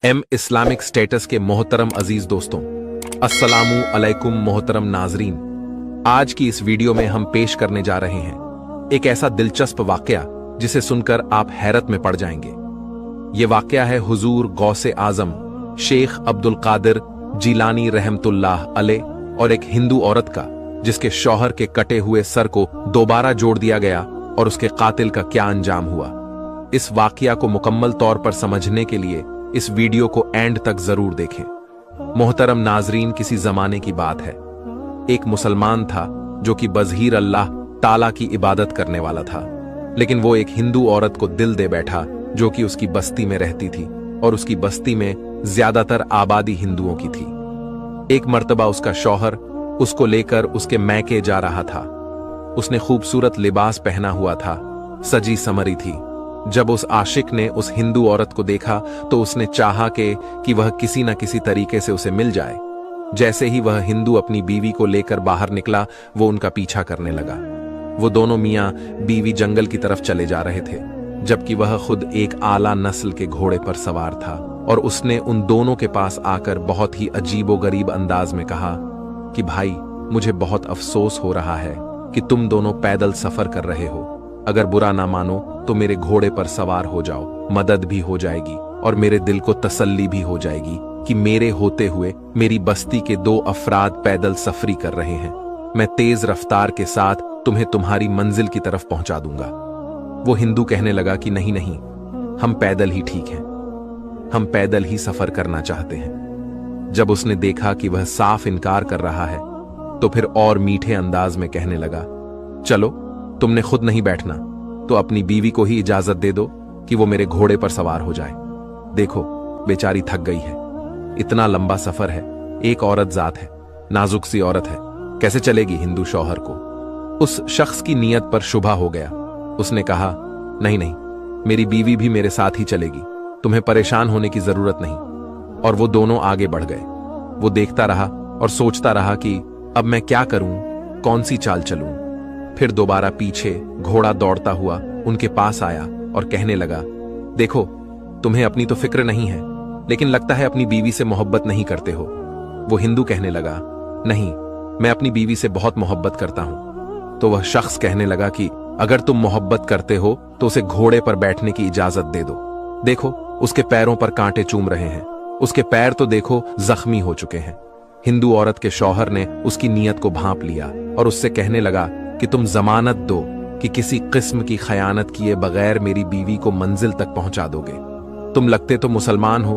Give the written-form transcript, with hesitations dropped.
Islamic status के मोहतरम अजीज दोस्तों, अस्सलामु अलैकुम मोहतरम नाजरीन। आज की इस वीडियो में हम पेश करने जा रहे हैं एक ऐसा दिलचस्प वाकया जिसे सुनकर आप हैरत में पड़ जाएंगे। यह वाकया है हुजूर गौसे आजम शेख अब्दुल कादिर जिलानी रहमतुल्लाह अलैह और एक हिंदू औरत का, जिसके शौहर के कटे हुए सर को दोबारा जोड़ दिया गया और उसके कातिल का क्या अंजाम हुआ। इस वाकया को मुकम्मल तौर पर समझने के लिए इस वीडियो को एंड तक जरूर देखें। मोहतरम नाजरीन, किसी जमाने की बात है। एक मुसलमान था जो कि बज़हीर अल्लाह ताला की इबादत करने वाला था, लेकिन वो एक हिंदू औरत को दिल दे बैठा जो कि उसकी बस्ती में रहती थी और उसकी बस्ती में ज्यादातर आबादी हिंदुओं की थी। एक मर्तबा उसका शौहर उसको लेकर उसके मैके जा रहा था। उसने खूबसूरत लिबास पहना हुआ था, सजी समरी थी। जब उस आशिक ने उस हिंदू औरत को देखा तो उसने चाहा कि वह किसी न किसी तरीके से उसे मिल जाए। जैसे ही वह हिंदू अपनी बीवी को लेकर बाहर निकला, वो उनका पीछा करने लगा। वो दोनों मियां बीवी जंगल की तरफ चले जा रहे थे, जबकि वह खुद एक आला नस्ल के घोड़े पर सवार था। और उसने उन दोनों के पास आकर बहुत ही अजीबोगरीब अंदाज में कहा कि भाई, मुझे बहुत अफसोस हो रहा है कि तुम दोनों पैदल सफर कर रहे हो। अगर बुरा ना मानो तो मेरे घोड़े पर सवार हो जाओ, मदद भी हो जाएगी और मेरे दिल को तसल्ली भी हो जाएगी कि मेरे होते हुए मेरी बस्ती के दो अफराद पैदल सफरी कर रहे हैं। मैं तेज रफ्तार के साथ तुम्हें तुम्हारी मंजिल की तरफ पहुंचा दूंगा। वो हिंदू कहने लगा कि नहीं नहीं, हम पैदल ही ठीक हैं, हम पैदल ही सफर करना चाहते हैं। जब उसने देखा कि वह साफ इनकार कर रहा है तो फिर और मीठे अंदाज में कहने लगा, चलो, तुमने खुद नहीं बैठना तो अपनी बीवी को ही इजाजत दे दो कि वो मेरे घोड़े पर सवार हो जाए। देखो, बेचारी थक गई है, इतना लंबा सफर है, एक औरत जात है, नाजुक सी औरत है, कैसे चलेगी हिंदू शौहर को। उस शख्स की नीयत पर शुबा हो गया। उसने कहा, नहीं नहीं, मेरी बीवी भी मेरे साथ ही चलेगी, तुम्हें परेशान होने की जरूरत नहीं। और वो दोनों आगे बढ़ गए। वो देखता रहा और सोचता रहा कि अब मैं क्या करूं, कौन सी चाल चलूं। फिर दोबारा पीछे घोड़ा दौड़ता हुआ उनके पास आया और कहने लगा, देखो, तुम्हें अपनी तो फिक्र नहीं है, लेकिन लगता है अपनी बीवी से मोहब्बत नहीं करते हो। वो हिंदू कहने लगा, नहीं, मैं अपनी बीवी से बहुत मोहब्बत करता हूं। तो वह शख्स कहने लगा कि अगर तुम मोहब्बत करते हो तो उसे घोड़े पर बैठने की इजाजत दे दो। देखो, उसके पैरों पर कांटे चूम रहे हैं, उसके पैर तो देखो जख्मी हो चुके हैं। हिंदू औरत के शौहर ने उसकी नीयत को भांप लिया और उससे कहने लगा कि तुम जमानत दो कि किसी किस्म की खयानत किए बगैर मेरी बीवी को मंजिल तक पहुंचा दोगे। तुम लगते तो मुसलमान हो,